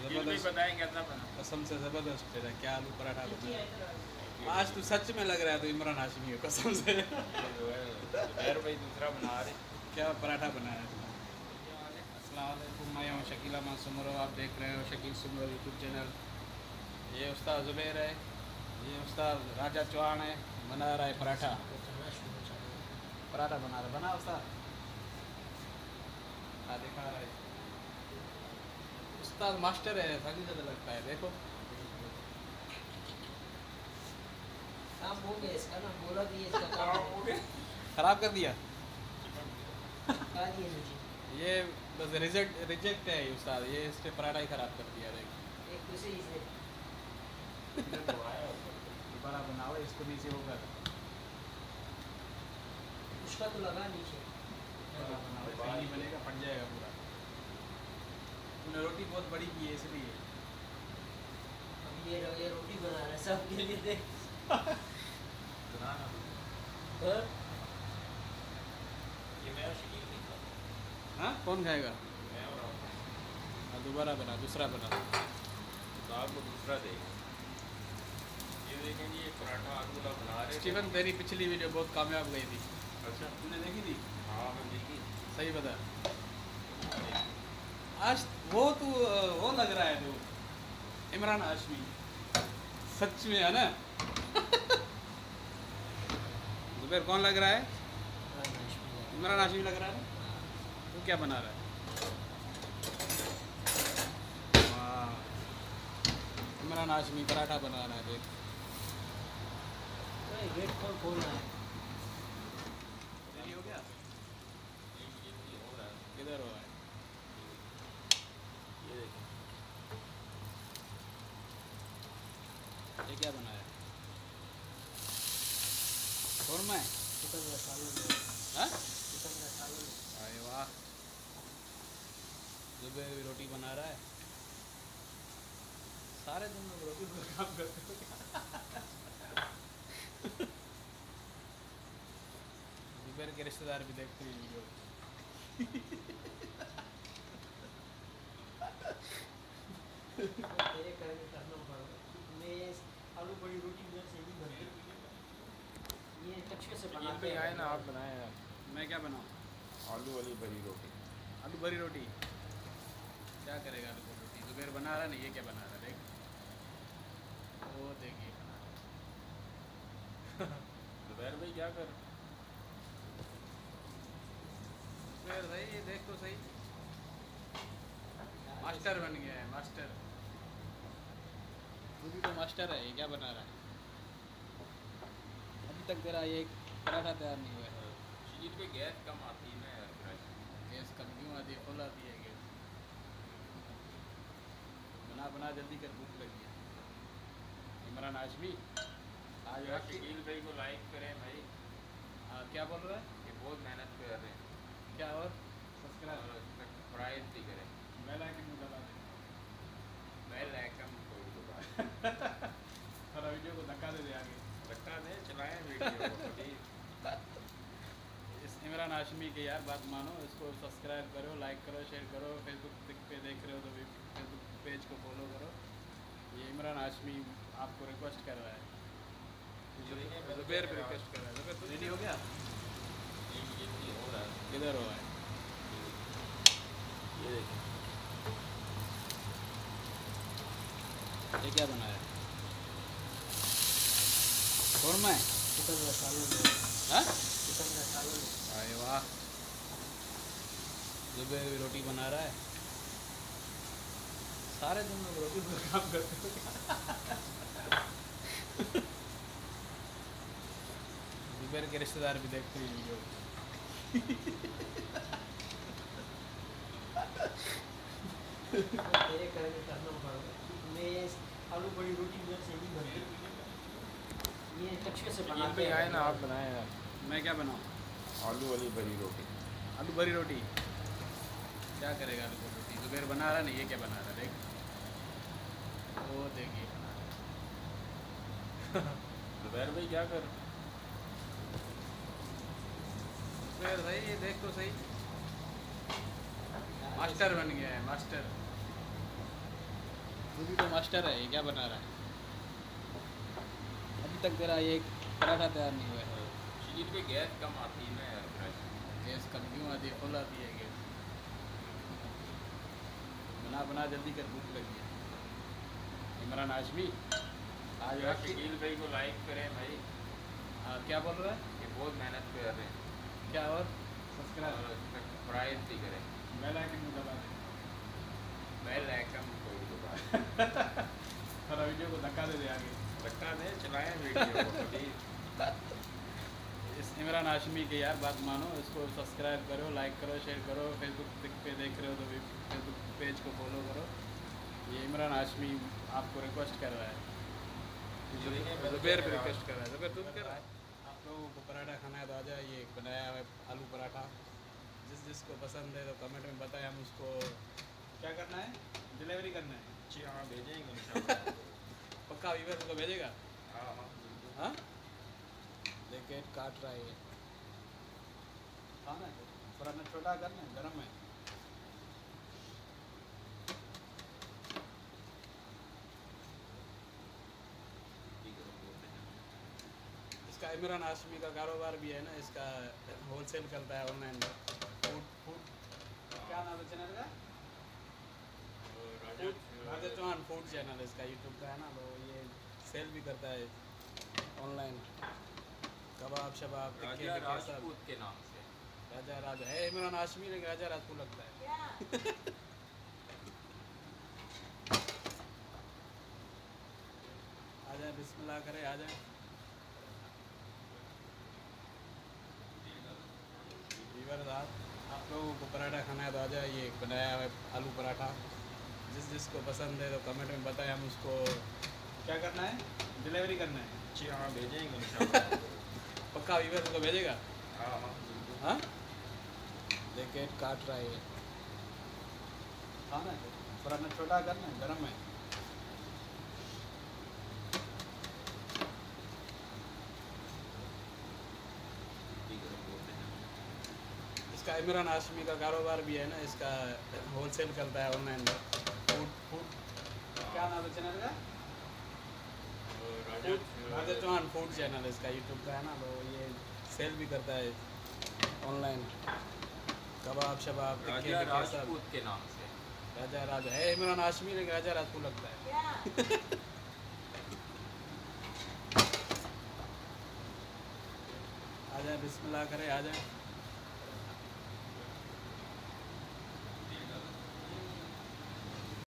जबरदस्त बताएं कैसा बना। कसम से ज़बरदस्त तेरा क्या आलू पराठा बना। आज तू सच में लग रहा है तो इमरान हाशमी है कसम से। जुबैर भाई दूसरा बना रहे। क्या पराठा बनाया है अस्सलाम वालेकुम, मैं हूँ शकील अहमद सुमरो, आप देख रहे हो शकील सुमरो यूट्यूब चैनल। ये उस्ताद ज़ुबैर है, ये उस्ताद राजा चौहान है, बना रहा है पराठा। पराठा बना उस्ताद, हाँ दिखा रहा है। उस्ताद मास्टर है, सभी से लगता है। देखो काम हो गया इसका ना, बोला भी इसका काम हो गया। ख़राब कर दिया खा दिए मुझे ये, बस रिजेक्ट है ये उस्ताद, ये इसके पराठा ही ख़राब कर दिया। देख एक दूसरे से दोबारा बनाओ इसको, नीचे होगा उसका तो लगा नीचे। बनाओ, पानी बनेगा, फट जाएगा पूरा। तूने रोटी बहुत बड़ी की है इसलिए। अब ये रोटी बना रहा है सबके लिए देख। और ये मैं और शकील नहीं था। हाँ कौन खाएगा? मैं और आप। हाँ दोबारा बना, दूसरा बना। तो आपको दूसरा देगा। ये देखें जी, ये पराठा आलू वाला बना रहे थे। स्टीवन तेरी पिछली वीडियो बहुत कामयाब गई थी, अच्छा, तूने देखी थी? हाँ मैं देखी। सही बता। आज वो तू वो लग रहा है तू इमरान हाशमी, सच में है ना? जुबैर कौन लग रहा है? इमरान हाशमी लग रहा है ना? तू क्या बना रहा है? वाह, इमरान हाशमी पराठा बना रहा है। देख गेट खोल रहा है। रेडी हो गया? ये हो रहा है। किधर हो रहा है? ये देखें। ये क्या बनाया? शोरमा है? चिकन मसाला हाँ? चिकन मसाला अरे वाह, जुबैर भी रोटी बना रहा है। सारे दिन लोग रोटी पर काम करते हो क्या? जुबैर के रिश्तेदार भी देखते हैं वीडियो। तेरे करने करना पड़ेगा। मैं आलू बड़ी रोटी मेरे से नहीं बनती। ये कच्चे से बनाते पे हैं। आए ना, आप बनाए यार। मैं क्या बनाऊँ? आलू वाली भरी रोटी। आलू भरी रोटी क्या करेगा? आलू भरी रोटी जुबैर बना रहा नहीं, ये क्या बना रहा? देख वो देखिए बना जुबैर भाई क्या कर? जुबैर भाई ये देख तो सही, मास्टर बन गया है, मास्टर। तू भी तो मास्टर है, ये क्या बना रहा है? अभी तक तेरा ये पराठा तैयार नहीं हुआ है। शकील पे गैस कम आती है ना यार। गैस कम क्यों आती है? फुल आती है गैस। बना बना जल्दी कर, भूख लगी है। इमरान हाशमी आज यार शकील भाई को लाइक करें भाई। हाँ क्या बोल रहा है? ये बहुत मेहनत कर रहे हैं। क्या और और सब्सक्राइब प्राइज भी करें। बेल आइकन को दबा दे। बेल आइकन को दबा थोड़ा वीडियो को धक्का दे आगे। धक्का दें, चलाएं वीडियो को कभी। इस इमरान हाशमी की यार बात मानो, इसको सब्सक्राइब करो, लाइक करो, शेयर करो। फेसबुक पे देख रहे हो तो फेसबुक पेज को फॉलो करो। ये इमरान हाशमी आपको रिक्वेस्ट कर रहा है, जुबैर भी रिक्वेस्ट कर रहा है। जुबैर तू रेडी हो गया? ये हो रहा है। किधर हो है? ये देखें। ये क्या बनाया? शोरमा है? चिकन मसाला हाँ? चिकन मसाला अरे वाह, जुबैर भी रोटी बना रहा है। सारे दिन लोग रोटी पर काम करते हो क्या? जुबैर के रिश्तेदार भी देखते हैं वीडियो। तेरे करने करना पड़ेगा। मैं आलू बड़ी रोटी मेरे से नहीं बनती। ये कच्चे से शकील बनाते पे हैं। आए ना, आप बनाए यार। मैं क्या बनाऊँ? आलू वाली भरी रोटी। आलू भरी रोटी क्या करेगा? आलू भरी रोटी जुबैर बना रहा नहीं, ये क्या बना रहा? देख वो देखिए बना रहा। जुबैर भाई क्या कर? जुबैर भाई ये देख तो सही, मास्टर बन गया है, मास्टर। तू भी तो मास्टर है, ये क्या बना रहा है? अभी तक तेरा ये पराठा तैयार नहीं हुआ है। शरीर पे गैस कम आती है ना यार फ्रेश। गैस कम क्यों आती है? फुल आती है गैस। बना बना जल्दी कर, भूख लगी है। इमरान हाशमी आज यार रात की शकील भाई को लाइक करें भाई, क्या बोल रहा है? ये बहुत मेहनत कर रहे हैं। क्या और और सब्सक्राइब प्राइस भी करें। बेल आइकन को दबा दे। बेल आइकन कोई तो बात थोड़ा वीडियो को धक्का दे दे आगे। रखा दे, चलाएं वीडियो को कभी। इस इमरान हाशमी की यार बात मानो, इसको सब्सक्राइब करो, लाइक करो, शेयर करो। फेसबुक पे देख रहे हो तो फेसबुक पेज को फॉलो करो। ये इमरान हाशमी आपको रिक्वेस्ट कर रहा है। ज़ुबैर भी रिक्वेस्ट कर रहा है। ज़ुबैर तुम कर रहा है? आप लोगों को पराठा खाना है तो आ जाए। ये बनाया हुआ है आलू पराठा। जिसको पसंद है तो कमेंट में बताएं, हम उसको क्या करना है, डिलीवरी करना है। जी हाँ, भेजेंगे इंशाल्लाह। पक्का वीवर को भेजेगा? हाँ हाँ बिल्कुल। हाँ, देखिए काट रहा है ये। खाना है पराठा, छोटा करना है, गर्म है। इसका इमरान हाशमी का कारोबार भी है ना, इसका होलसेल करता है ऑनलाइन फूड। क्या नाम है चैनल का? राजा चौहान फूड चैनल इसका यूट्यूब का है ना, तो ये सेल भी करता है ऑनलाइन। कबाब शबाब टिक्के राजा विक्के सब। राजपूत के नाम से। राजा है इमरान हाशमी, लेकिन राजा राजपूत लगता है। आ जाए, बिस्मिल्लाह करें, आ जाए। वीवर साहब, आप लोगों को पराठा खाना है तो आ जाए। ये बनाया हुआ है आलू पराठा। जिसको पसंद है तो कमेंट में बताएं, हम उसको क्या करना है, डिलीवरी करना है। जी हाँ, भेजेंगे इंशाल्लाह। पक्का वीवर को भेजेगा? हाँ हाँ बिल्कुल। हाँ, देखिए काट रहा है ये। खाना है पराठा, छोटा करना है, गर्म है। इसका इमरान हाशमी का कारोबार भी है ना, इसका होलसेल करता है ऑनलाइन फूड। क्या नाम है चैनल का? राजा चौहान फूड चैनल इसका यूट्यूब का है ना, तो ये सेल भी करता है ऑनलाइन। कबाब शबाब टिक्के राजा विक्के सब। राजपूत के नाम से। राजा है इमरान हाशमी, लेकिन राजा राजपूत लगता है। आ जाए, बिस्मिल्लाह करें, आ जाए।